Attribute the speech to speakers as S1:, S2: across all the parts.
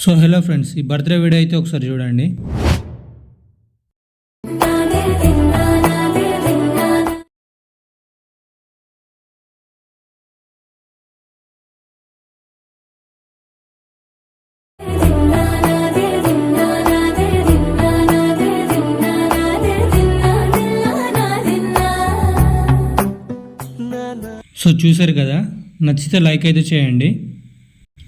S1: So hello friends, ఈ birthday video అయితే ఒకసారి చూడండి. సో చూసారు కదా, నచ్చితే లైక్ అయితే చేయండి.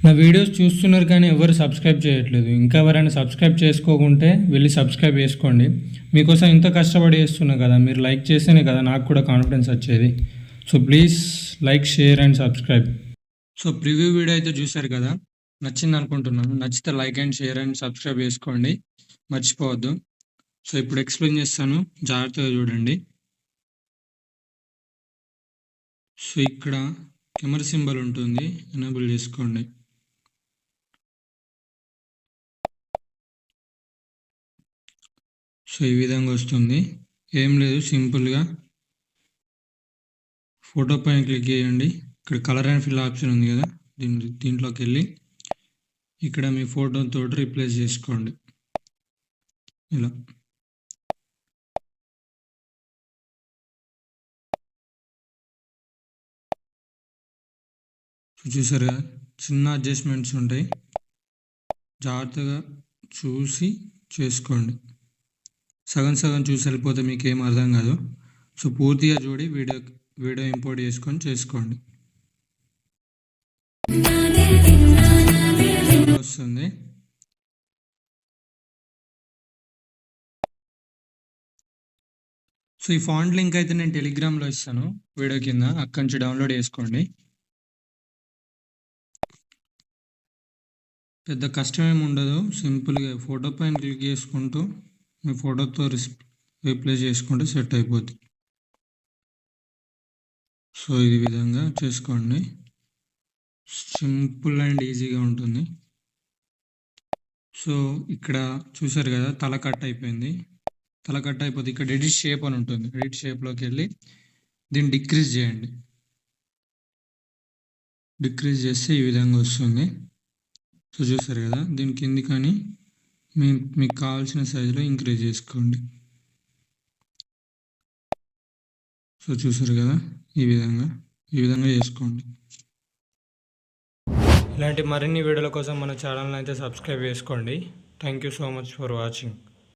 S1: నా వీడియోస్ చూస్తున్నారు కానీ ఎవరు సబ్స్క్రైబ్ చేయట్లేదు. ఇంకా ఎవరైనా సబ్స్క్రైబ్ చేసుకోకుంటే వెళ్ళి సబ్స్క్రైబ్ చేసుకోండి. మీకోసం ఇంత కష్టపడి చేస్తున్నా కదా, మీరు లైక్ చేస్తేనే కదా నాకు కూడా కాన్ఫిడెన్స్ వచ్చేది. So please like, share and subscribe. So preview video అయితే చూసారు కదా, నచ్చింది అనుకుంటున్నాను. నచ్చితే like and share and subscribe చేసుకోండి, మర్చిపోవద్దు. సో ఇప్పుడు ఎక్స్ప్లెయిన్ చేస్తాను, జాగ్రత్తగా చూడండి. సో ఇక్కడ కెమెరా సింబల్ ఉంటుంది, ఎనేబుల్ చేసుకోండి. సో ఈ విధంగా వస్తుంది. ఏం లేదు, సింపుల్గా ఫోటో పైన క్లిక్ చేయండి. ఇక్కడ కలర్ అండ్ ఫిల్ ఆప్షన్ ఉంది కదా, దీంట్లోకి వెళ్ళి ఇక్కడ మీ ఫోటోతో రీప్లేస్ చేసుకోండి. ఇలా చూసారుగా, చిన్న అడ్జస్ట్మెంట్స్ ఉంటాయి, జాగ్రత్తగా చూసి చేసుకోండి. సగం సగం చూసి వెళ్ళిపోతే మీకు ఏం అర్థం కాదు. సో పూర్తిగా చూడి వీడియో ఇంపోర్ట్ చేసుకొని చేసుకోండి. వస్తుంది. సో ఈ ఫాంట్ లింక్ అయితే నేను టెలిగ్రామ్లో ఇస్తాను వీడియో కింద, అక్కడి నుంచి డౌన్లోడ్ చేసుకోండి. పెద్ద కష్టమేమి ఉండదు, సింపుల్గా ఫోటో పైన క్లిక్ చేసుకుంటూ మీ ఫోటోతో రీప్లేస్ చేసుకుంటే సెట్ అయిపోతుంది. సో ఈ విధంగా చేసుకోండి, సింపుల్ అండ్ ఈజీగా ఉంటుంది. సో ఇక్కడ చూసారు కదా, తల కట్ అయిపోయింది. తల కట్ అయిపోతే ఇక్కడ ఎడిట్ షేప్ అని ఉంటుంది. ఎడిట్ షేప్లోకి వెళ్ళి దీన్ని డిక్రీజ్ చేయండి. డిక్రీజ్ చేస్తే ఈ విధంగా వస్తుంది. సో చూసారు కదా, దీని కింది కానీ మీకు కావాల్సిన సైజులో ఇంక్రీజ్ చేసుకోండి. సో చూసారు కదా, ఈ విధంగా చేసుకోండి. ఇలాంటి మరిన్ని వీడియోల కోసం మన ఛానల్ని అయితే సబ్స్క్రైబ్ చేసుకోండి. Thank you so much for watching.